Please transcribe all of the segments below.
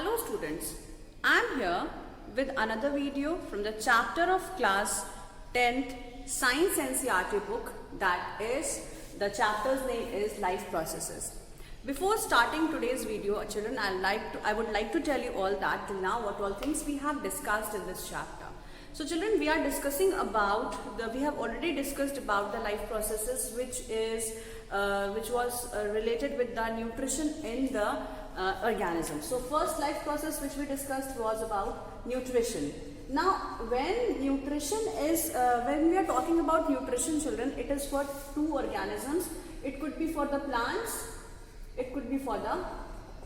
Hello students, I am here with another video from the chapter of class 10th Science NCERT book, that is, the chapter's name is Life Processes. Before starting today's video, children, I would like to tell you all that till now what all things we have discussed in this chapter. So children, we are discussing about we have already discussed about the life processes, which was related with the nutrition in the organism. So first life process which we discussed was about nutrition. Now when we are talking about nutrition, children, it is for two organisms. It could be for the plants, it could be for the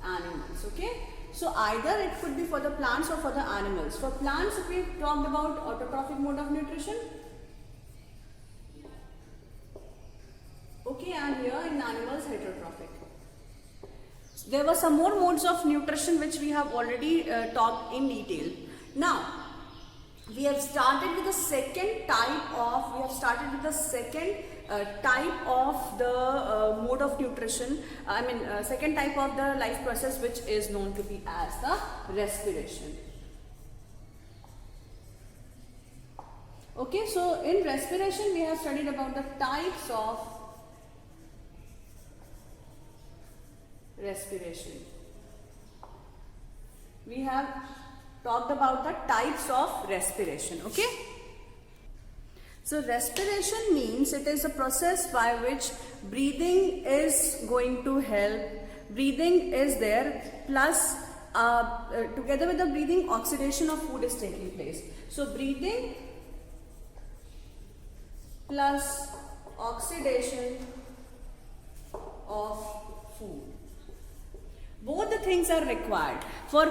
animals. Okay, so either it could be for the plants or for the animals. For plants, we talked about autotrophic mode of nutrition. Okay, and here in animals, heterotrophic. There were some more modes of nutrition which we have already talked in detail. Now we have started with the second type of the mode of nutrition. Second type of the life process, which is known to be as the respiration. Okay, so in respiration we have studied about the types of respiration. We have talked about the types of respiration. Okay, so respiration means it is a process by which breathing is going to help. Breathing is there, plus together with the breathing, oxidation of food is taking place. So breathing plus oxidation of food, both the things are required. For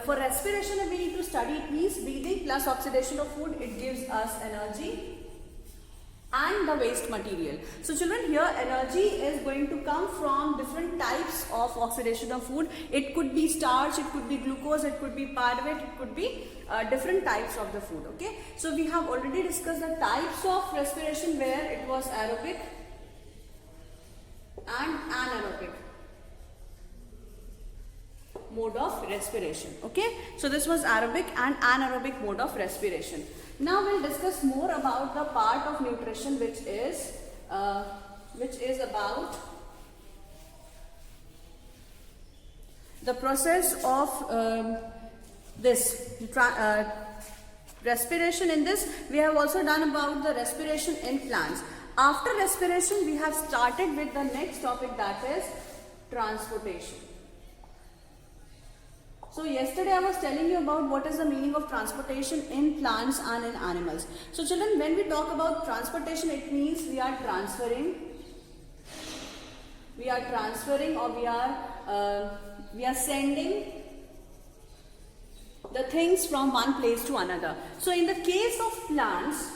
respiration, we need to study, it means breathing plus oxidation of food, it gives us energy and the waste material. So children, here energy is going to come from different types of oxidation of food. It could be starch, it could be glucose, it could be pyruvate, it could be different types of the food. Okay, so we have already discussed the types of respiration, where it was aerobic and anaerobic mode of respiration. Okay, so this was aerobic and anaerobic mode of respiration. Now we'll discuss more about the part of nutrition which is about the process of respiration. In this, we have also done about the respiration in plants. After respiration, we have started with the next topic, that is transportation. So yesterday I was telling you about what is the meaning of transportation in plants and in animals. So children, when we talk about transportation, it means we are transferring or we are sending the things from one place to another. So in the case of plants,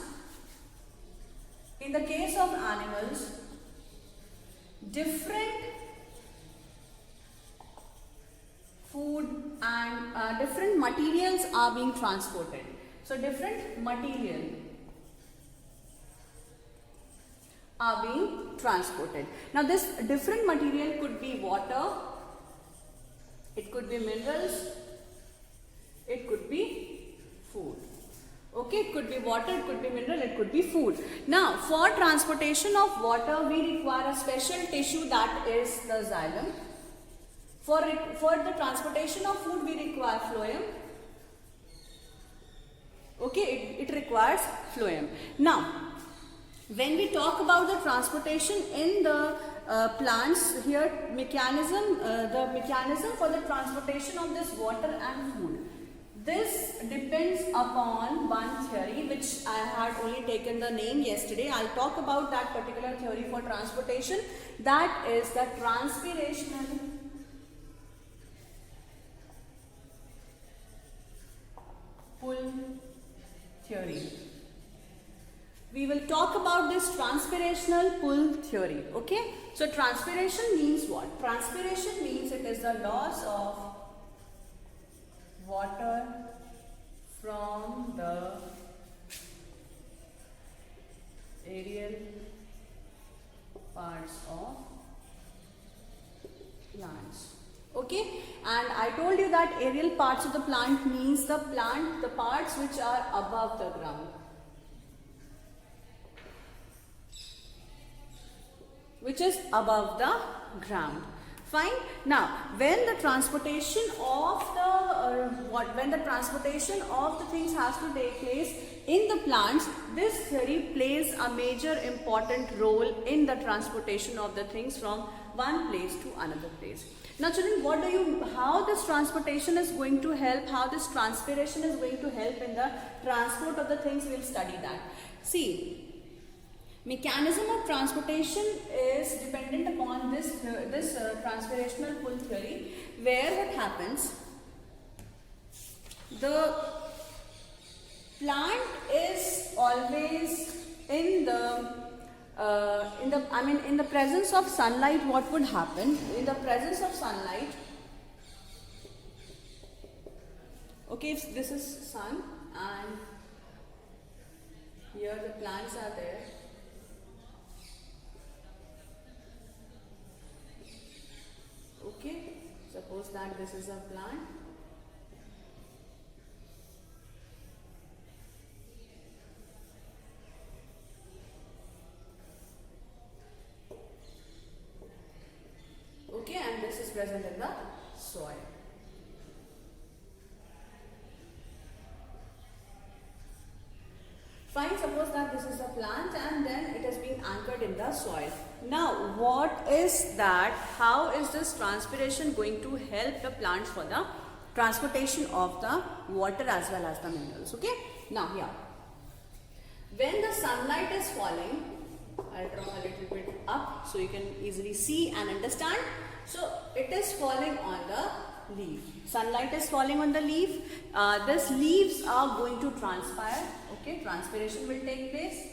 in the case of animals, different food and different materials are being transported. So different material are being transported. Now this different material could be water, it could be minerals, it could be food. Okay, it could be water, it could be mineral, it could be food. Now for transportation of water, we require a special tissue, that is the xylem. For the transportation of food, we require phloem. Okay, it requires phloem. Now, when we talk about the transportation in the plants, here the mechanism for the transportation of this water and food, this depends upon one theory which I had only taken the name yesterday. I'll talk about that particular theory for transportation. That is the transpirational pull theory. We will talk about this transpirational pull theory. Okay, so transpiration means what? Transpiration means it is the loss of water from the aerial parts of plants. Okay, And I told you that aerial parts of the plant means the parts which are above the ground. Which is above the ground. Fine. Now, when the transportation of the things has to take place in the plants, this theory plays a major important role in the transportation of the things from one place to another place. Now, children, how this transportation is going to help, how this transpiration is going to help in the transport of the things, we will study that. See, mechanism of transportation is dependent upon this transpirational pull theory, where what happens, the plant is always in the presence of sunlight. What would happen in the presence of sunlight? Okay, if this is sun and here the plants are there. Okay, suppose that this is a plant. Okay, and this is present in the soil. Fine, suppose that this is a plant and then it has been anchored in the soil. Now, what is that? How is this transpiration going to help the plants for the transportation of the water as well as the minerals? Okay. Now, here, when the sunlight is falling, I'll draw a little bit up so you can easily see and understand. So, it is falling on the leaf. Sunlight is falling on the leaf. These leaves are going to transpire. Okay, transpiration will take place.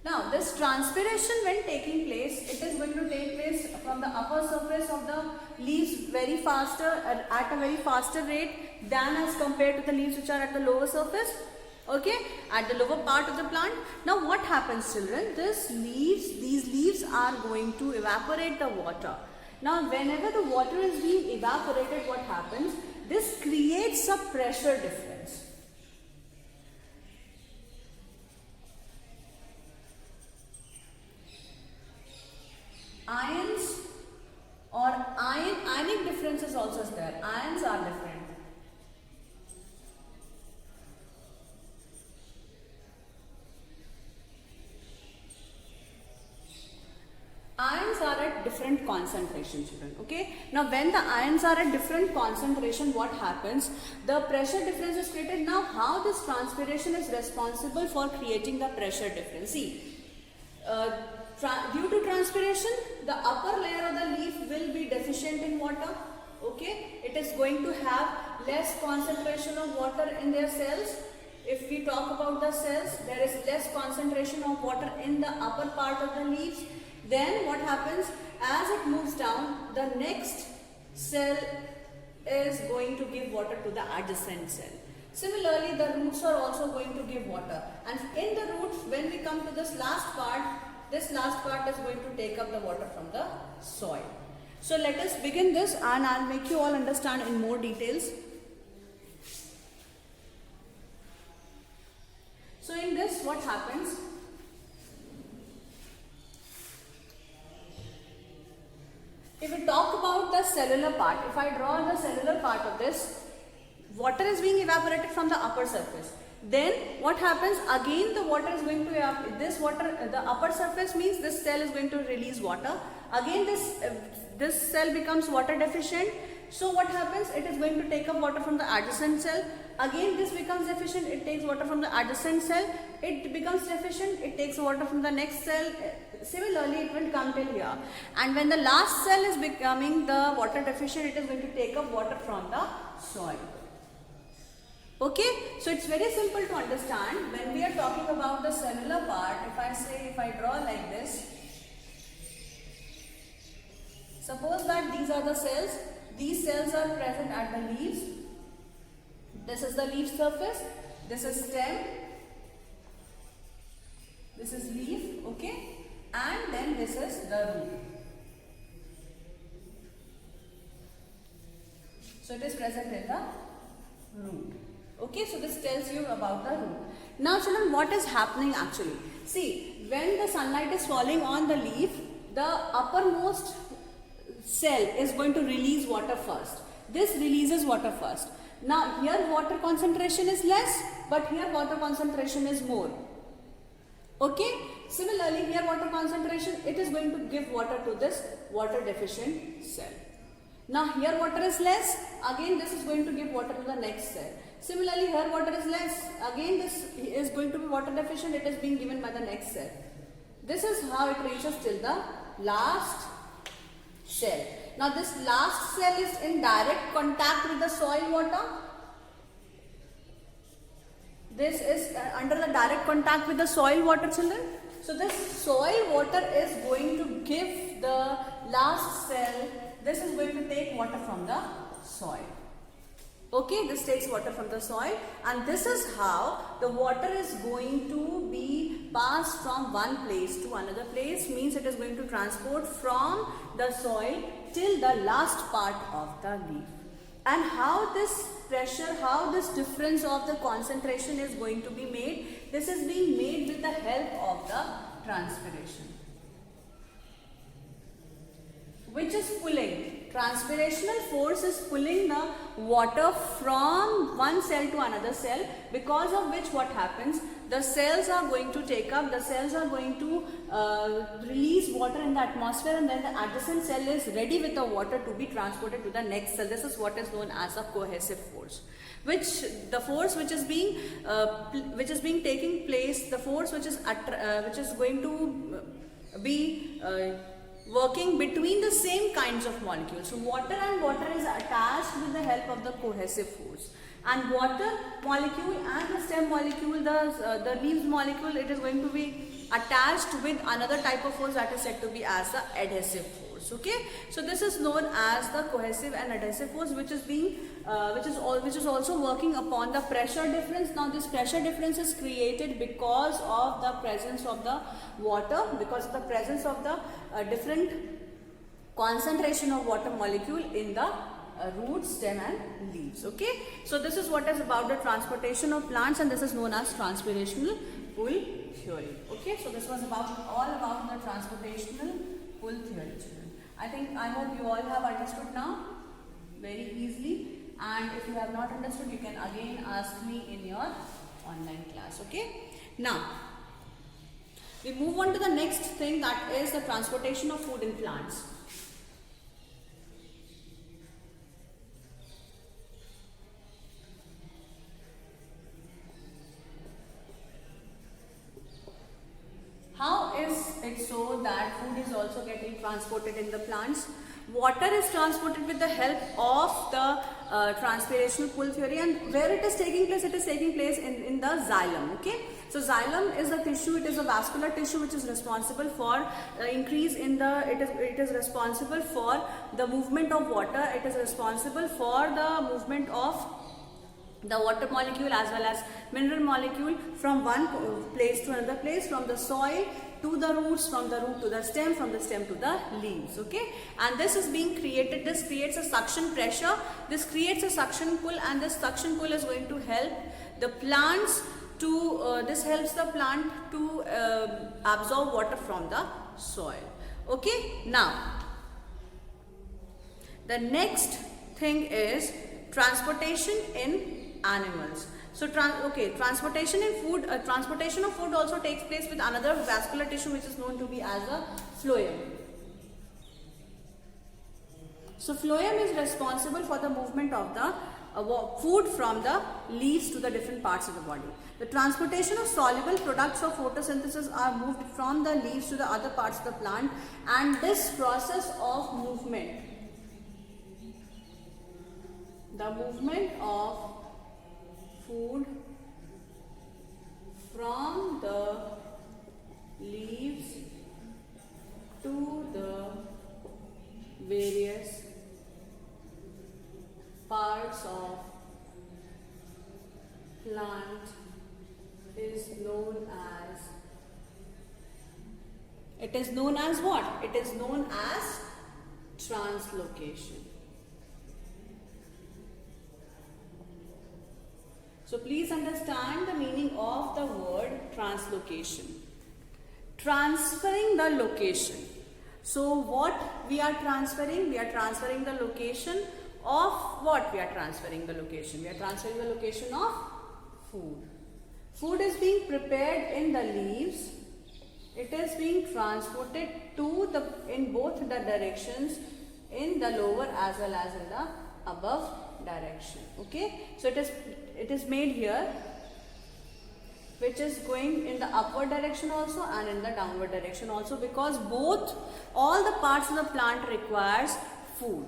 Now, this transpiration when taking place, it is going to take place from the upper surface of the leaves at a very faster rate than as compared to the leaves which are at the lower surface. Okay, at the lower part of the plant. Now, what happens, children? These leaves are going to evaporate the water. Now, whenever the water is being evaporated, what happens? This creates a pressure difference. Ions or ionic difference is also there. Ions are different. Ions are at different concentration, children. Okay. Now, when the ions are at different concentration, what happens? The pressure difference is created. Now, how this transpiration is responsible for creating the pressure difference? See, due to transpiration, the upper layer of the leaf will be deficient in water. Okay. It is going to have less concentration of water in their cells. If we talk about the cells, there is less concentration of water in the upper part of the leaves. Then what happens, as it moves down, the next cell is going to give water to the adjacent cell. Similarly, the roots are also going to give water. And in the roots, when we come to this last part is going to take up the water from the soil. So let us begin this and I'll make you all understand in more details. So in this, what happens? If we talk about the cellular part, if I draw the cellular part of this, water is being evaporated from the upper surface. Then what happens? Again the water is going to the upper surface means this cell is going to release water. Again this cell becomes water deficient. So what happens? It is going to take up water from the adjacent cell. Again this becomes deficient, it takes water from the adjacent cell. It becomes deficient, it takes water from the next cell. Similarly, it will come till here. And when the last cell is becoming the water deficient, it is going to take up water from the soil. Okay, so it's very simple to understand. When we are talking about the cellular part, if I draw like this, suppose that these are the cells. These cells are present at the leaves. This is the leaf surface. This is stem. This is leaf. Okay. And then this is the root. So it is present in the root. Okay, so this tells you about the root. Now children, what is happening actually? See, when the sunlight is falling on the leaf, the uppermost cell is going to release water first. This releases water first. Now here water concentration is less, but here water concentration is more. Okay, similarly here water concentration, it is going to give water to this water deficient cell. Now here water is less, again this is going to give water to the next cell. Similarly here water is less, again this is going to be water deficient, it is being given by the next cell. This is how it reaches till the last cell. Now this last cell is in direct contact with the soil water. This is under the direct contact with the soil water, children. So this soil water is going to give the last cell, this is going to take water from the soil. Okay, this takes water from the soil, and this is how the water is going to be passed from one place to another place, means it is going to transport from the soil till the last part of the leaf. And how this pressure, how this difference of the concentration is going to be made? This is being made with the help of the transpiration, which is pulling. Transpirational force is pulling the water from one cell to another cell, because of which what happens, the cells are going to take up, the cells are going to release water in the atmosphere, and then the adjacent cell is ready with the water to be transported to the next cell. This is what is known as a cohesive force, which the force which is being taking place, the force which is going to be working between the same kinds of molecules. So water and water is attached with the help of the cohesive force, and water molecule and the stem molecule, the leaves molecule, it is going to be attached with another type of force that is said to be as the adhesive force. Okay, so this is known as the cohesive and adhesive force, which is also working upon the pressure difference. Now this pressure difference is created because of the presence of the water, because of the presence of the different concentration of water molecule in the root, stem and leaves. Okay, so this is what is about the transportation of plants, and this is known as transpirational pull theory. Okay, so this was all about the transportational pull theory, children. I hope you all have understood now very easily, and if you have not understood, you can again ask me in your online class. Okay, now we move on to the next thing, that is the transportation of food in plants. How is it so that food is also getting transported in the plants? Water is transported with the help of the transpirational pull theory, and where it is taking place? It is taking place in the xylem. Okay, so xylem is a tissue, it is a vascular tissue which is responsible for increase in the, it is responsible for the movement of water, it is responsible for the movement of the water molecule as well as mineral molecule from one place to another place, from the soil to the roots, from the root to the stem, from the stem to the leaves. Okay, and this is being created, this creates a suction pressure, this creates a suction pull, and this suction pull is going to help the plants to, this helps the plant to absorb water from the soil. Okay, now the next thing is transportation in animals. So transportation in food, transportation of food also takes place with another vascular tissue which is known to be as a phloem. So phloem is responsible for the movement of the food from the leaves to the different parts of the body. The transportation of soluble products of photosynthesis are moved from the leaves to the other parts of the plant, and this process of movement, the movement of food from the leaves to the various parts of plant is known as, it is known as what? It is known as translocation. So please understand the meaning of the word translocation. Transferring the location. So what we are transferring? We are transferring the location of what? We are transferring the location. We are transferring the location of food. Food is being prepared in the leaves. It is being transported in both the directions, in the lower as well as in the above direction. Okay, so it is made here, which is going in the upward direction also and in the downward direction also, because all the parts of the plant requires food.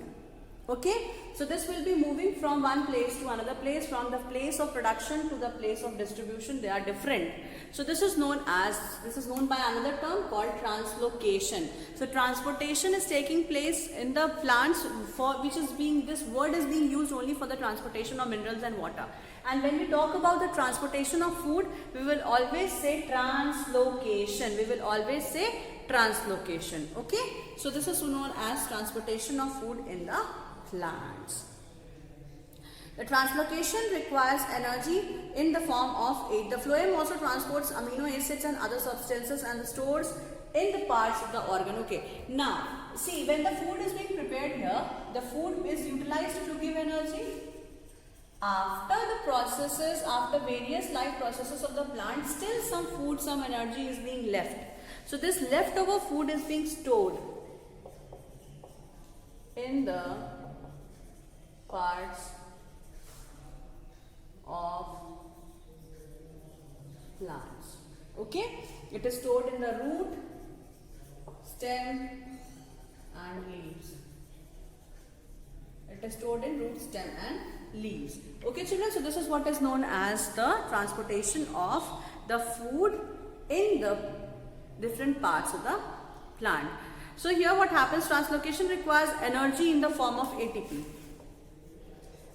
Okay, so this will be moving from one place to another place, from the place of production to the place of distribution. They are different. So this is known by another term called translocation. So transportation is taking place in the plants this word is being used only for the transportation of minerals and water. And when we talk about the transportation of food, we will always say translocation. We will always say translocation. Okay, so this is known as transportation of food in the plants. The translocation requires energy in the form of the phloem also transports amino acids and other substances and stores in the parts of the organ. Okay, now see, when the food is being prepared here, the food is utilized to give energy. After various life processes of the plant, still some food, some energy is being left. So this leftover food is being stored in the parts of plants. Okay, it is stored in the root, stem and leaves. It is stored in root, stem and leaves. Okay children, so this is what is known as the transportation of the food in the different parts of the plant. So here what happens, translocation requires energy in the form of ATP.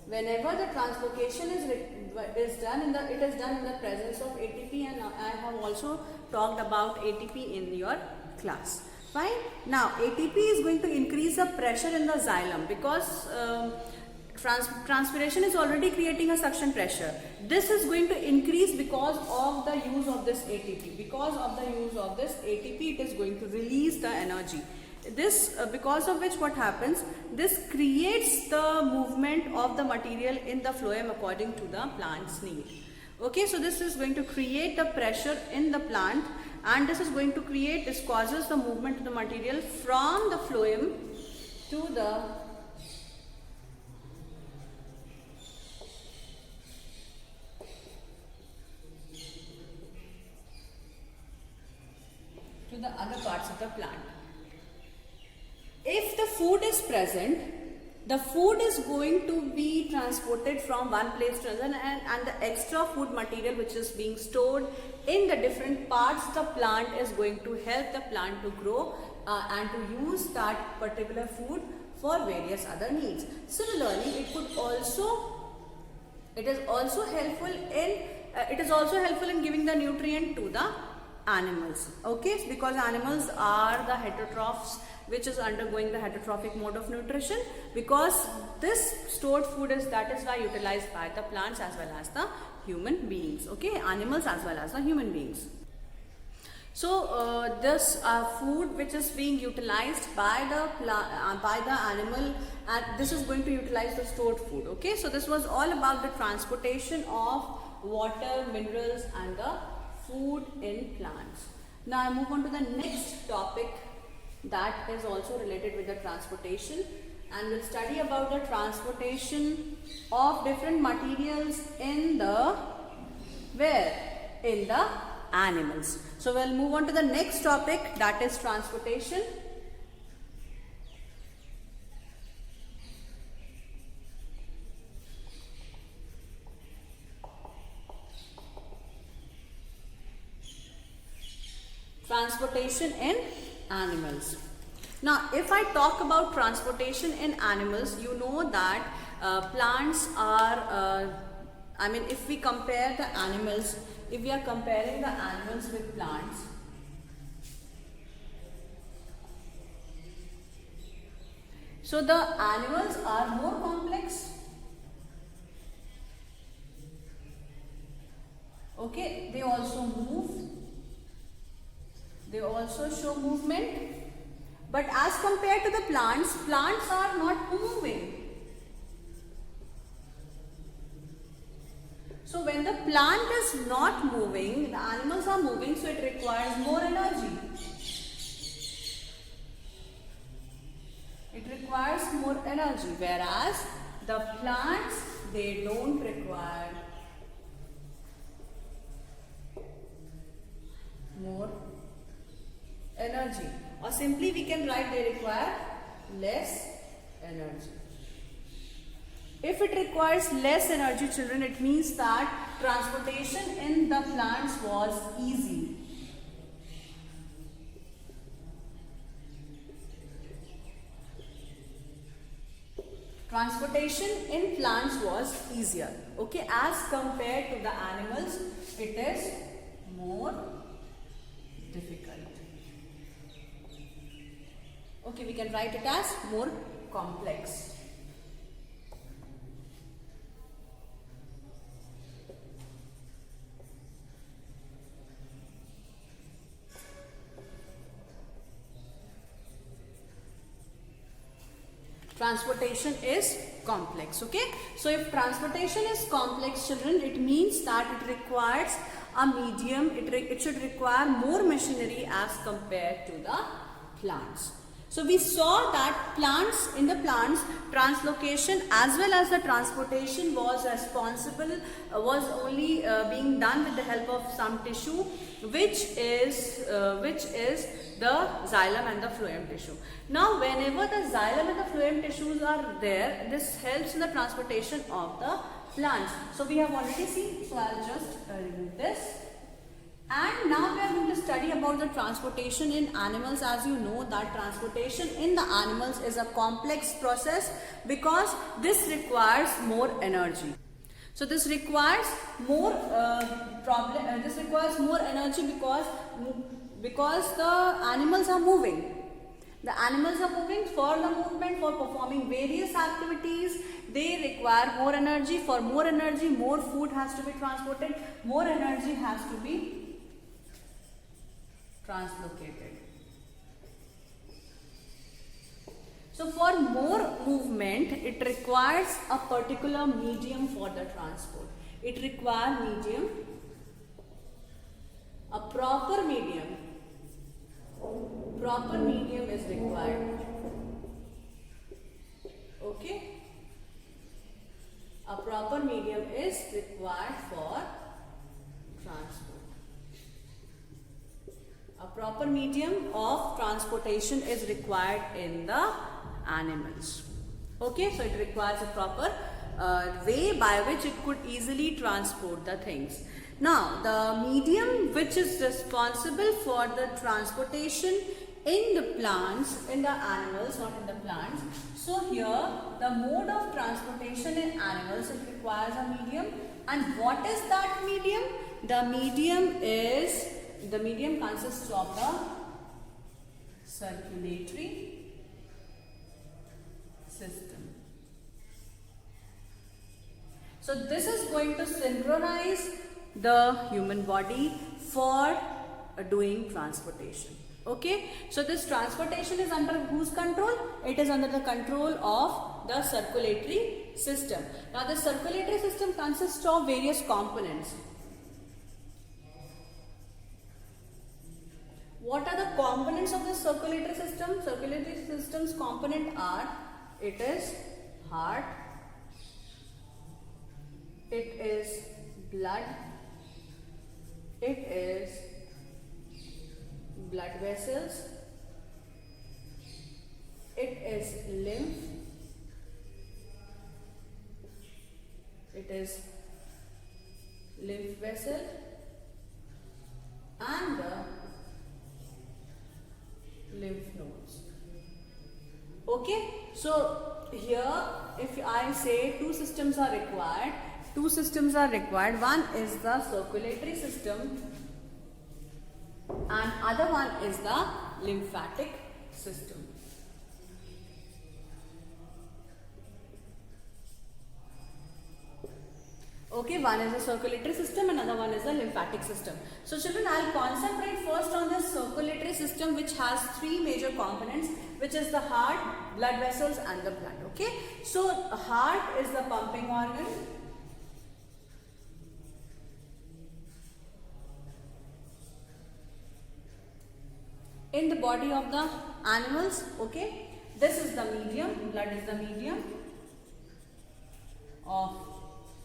Whenever the translocation is done, it is done in the presence of ATP, and I have also talked about ATP in your class. Fine. Now ATP is going to increase the pressure in the xylem, because transpiration is already creating a suction pressure. This is going to increase because of the use of this ATP. Because of the use of this ATP, it is going to release the energy. This because of which what happens, this creates the movement of the material in the phloem according to the plant's need. Okay, so this is going to create the pressure in the plant, and this causes the movement of the material from the phloem to the other parts of the plant. If the food is present, the food is going to be transported from one place to another, and the extra food material which is being stored in the different parts of the plant is going to help the plant to grow and to use that particular food for various other needs. Similarly, it is also helpful in giving the nutrient to the animals. Okay, because animals are the heterotrophs, which is undergoing the heterotrophic mode of nutrition, because this stored food is why utilized by the plants as well as the human beings. Okay, animals as well as the human beings. So this food which is being utilized by the animal, and this is going to utilize the stored food. Okay, so this was all about the transportation of water, minerals and the food in plants. Now I move on to the next topic that is also related with the transportation, and we'll study about the transportation of different materials in the animals. So we'll move on to the next topic, that is transportation. Transportation in animals. Now if I talk about transportation in animals, you know that plants are, if we compare the animals, if we are comparing the animals with plants, so the animals are more complex Okay, they also move. They also show movement. But as compared to the plants, plants are not moving. So when the plant is not moving, the animals are moving, so it requires more energy. It requires more energy, whereas the plants, they don't require more energy. Or simply we can write they require less energy. If it requires less energy, children, it means that transportation in the plants was easy. Transportation in plants was easier. Okay, as compared to the animals, it is more difficult. Okay, we can write it as more complex. Transportation is complex. Okay, so if transportation is complex, children, it means that it requires a medium, it should require more machinery as compared to the plants. So we saw that in the plants, translocation as well as the transportation was only being done with the help of some tissue, which is the xylem and the phloem tissue. Now whenever the xylem and the phloem tissues are there, this helps in the transportation of the plants. So we have already seen, so I'll just remove this. And now we are going to study about the transportation in animals. As you know that transportation in the animals is a complex process because this requires more energy. So this requires more energy because the animals are moving. The animals are moving. For the movement, for performing various activities, they require more energy. For more energy, more food has to be transported. More energy has to be translocated. So for more movement, it requires a particular medium for the transport. It requires a proper medium. Proper medium is required. Okay? A proper medium is required for transport. A proper medium of transportation is required in the animals. Okay, so it requires a proper way by which it could easily transport the things. Now, the medium which is responsible for the transportation in the plants, in the animals, not in the plants. So here, the mode of transportation in animals, it requires a medium. And what is that medium? The medium consists of the circulatory system. So this is going to synchronize the human body for doing transportation. Okay, so this transportation is under whose control? It is under the control of the circulatory system. Now the circulatory system consists of various components. What are the components of the circulatory system? Circulatory system's component are, it is heart, it is blood, it is blood vessels, it is lymph, it is lymph vessel, and the lymph nodes. Okay, so here if I say two systems are required. One is the circulatory system and other one is the lymphatic system. Okay, one is the circulatory system, another one is the lymphatic system. So children, I'll concentrate first on the circulatory system, which has three major components, which is the heart, blood vessels and the blood. Okay, so heart is the pumping organ. In the body of the animals, okay, this is the medium, blood is the medium of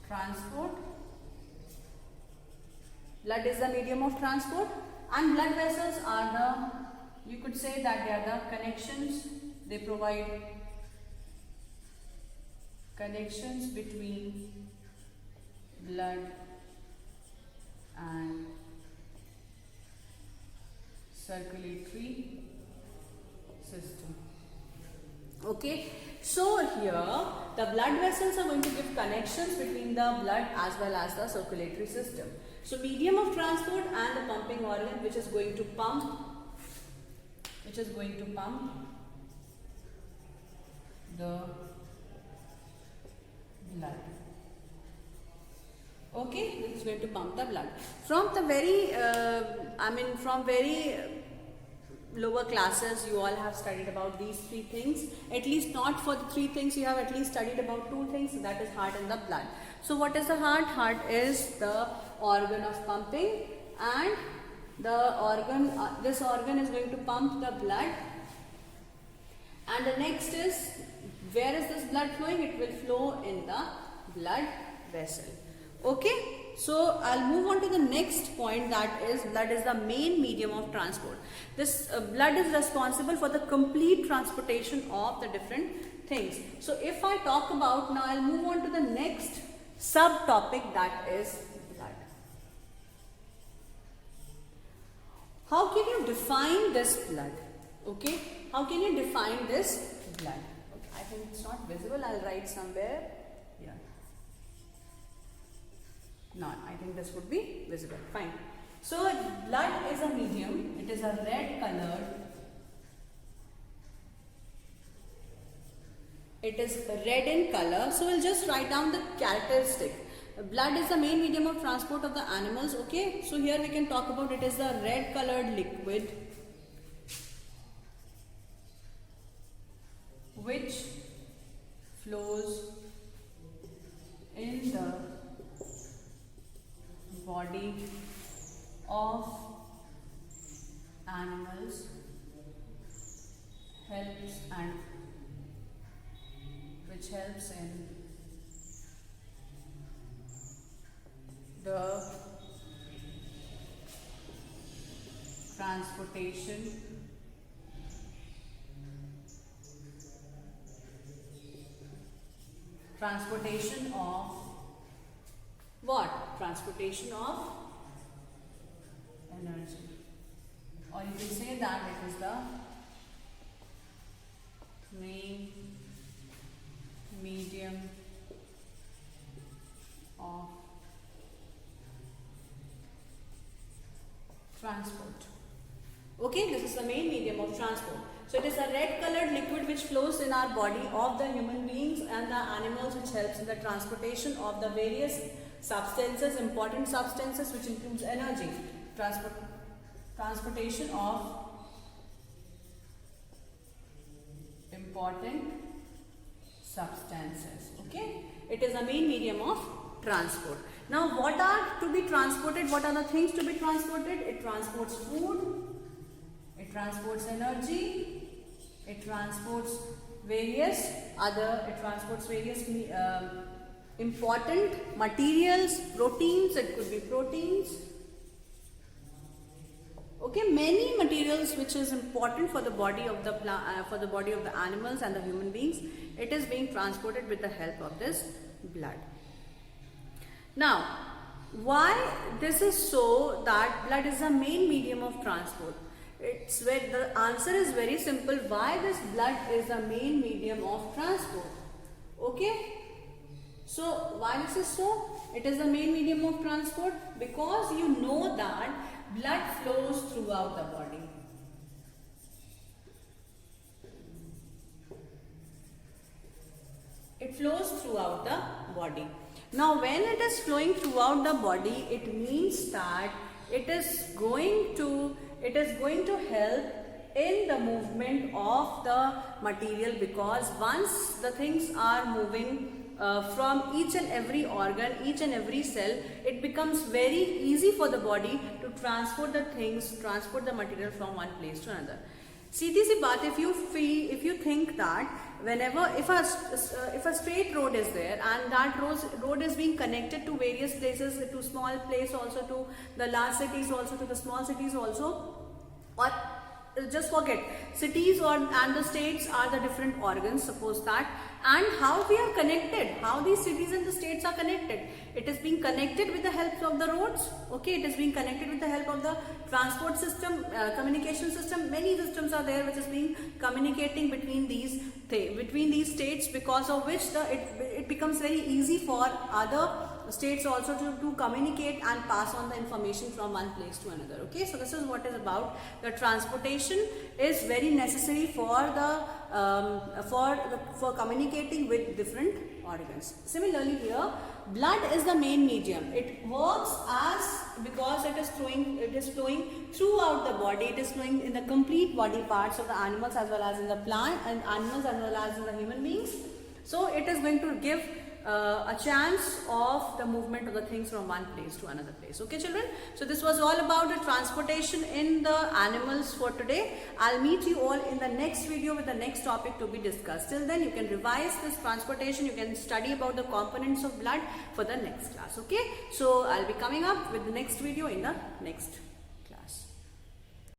transport. Blood is the medium of transport, and blood vessels are the, you could say that they are the connections, they provide connections between blood and circulatory system. Okay, so here the blood vessels are going to give connections between the blood as well as the circulatory system. So medium of transport and the pumping organ, which is going to pump the blood. Okay, this is going to pump the blood. From the very, from very lower classes, you all have studied about these three things. At least not for the three things, you have at least studied about two things, that is heart and the blood. So what is the heart? Heart is the organ of pumping, and the organ, this organ is going to pump the blood. And the next is, where is this blood flowing? It will flow in the blood vessel. Okay, so I'll move on to the next point, that is blood is the main medium of transport. This blood is responsible for the complete transportation of the different things. So if I talk about, now I'll move on to the next subtopic, that is blood. How can you define this blood? Okay, how can you define this blood? Okay, I think it's not visible, I'll write somewhere. Yeah. No, I think this would be visible. Fine. So blood is a medium. It is a red colored. It is red in color. So we'll just write down the characteristic. Blood is the main medium of transport of the animals. Okay. So here we can talk about, it is the red colored liquid which flows in the body of animals, which helps in the transportation of what? Transportation of energy, or you can say that it is the main medium of transport. Okay, this is the main medium of transport. So it is a red colored liquid which flows in our body of the human beings and the animals, which helps in the transportation of the various substances, important substances, which includes energy. Transportation of important substances. Okay, it is a main medium of transport. Now what are to be transported? What are the things to be transported? It transports food, it transports energy, it transports various important materials, proteins, it could be proteins. Okay, many materials which is important for the body of the animals and the human beings. It is being transported with the help of this blood. Now, why this is so that blood is the main medium of transport? It's where the answer is very simple. Why this blood is the main medium of transport? Okay. So why this is so? It is the main medium of transport because you know that blood flows throughout the body. It flows throughout the body. Now when it is flowing throughout the body, it means that it is going to help in the movement of the material, because once the things are moving from each and every organ, each and every cell, it becomes very easy for the body to transport the things, transport the material from one place to another. सीधी सी बात, if you think that whenever if a straight road is there and that road is being connected to various places, to small place also, to the large cities also, to the small cities also, or just forget cities and the states are the different organs, suppose that, and how we are connected, how these cities and the states are connected. It is being connected with the help of the roads, okay, it is being connected with the help of the transport system, communication system. Many systems are there which is being communicating between these states, because of which it becomes very easy for other states also to communicate and pass on the information from one place to another. Okay, so this is what is about. The transportation is very necessary for communicating with different organs. Similarly here, blood is the main medium. It works because it is flowing throughout the body. It is flowing in the complete body parts of the animals as well as in the plant and animals as well as in the human beings. So it is going to give a chance of the movement of the things from one place to another place. Okay children, so this was all about the transportation in the animals for today. I'll meet you all in the next video with the next topic to be discussed. Till then you can revise this transportation, you can study about the components of blood for the next class. Okay, so I'll be coming up with the next video in the next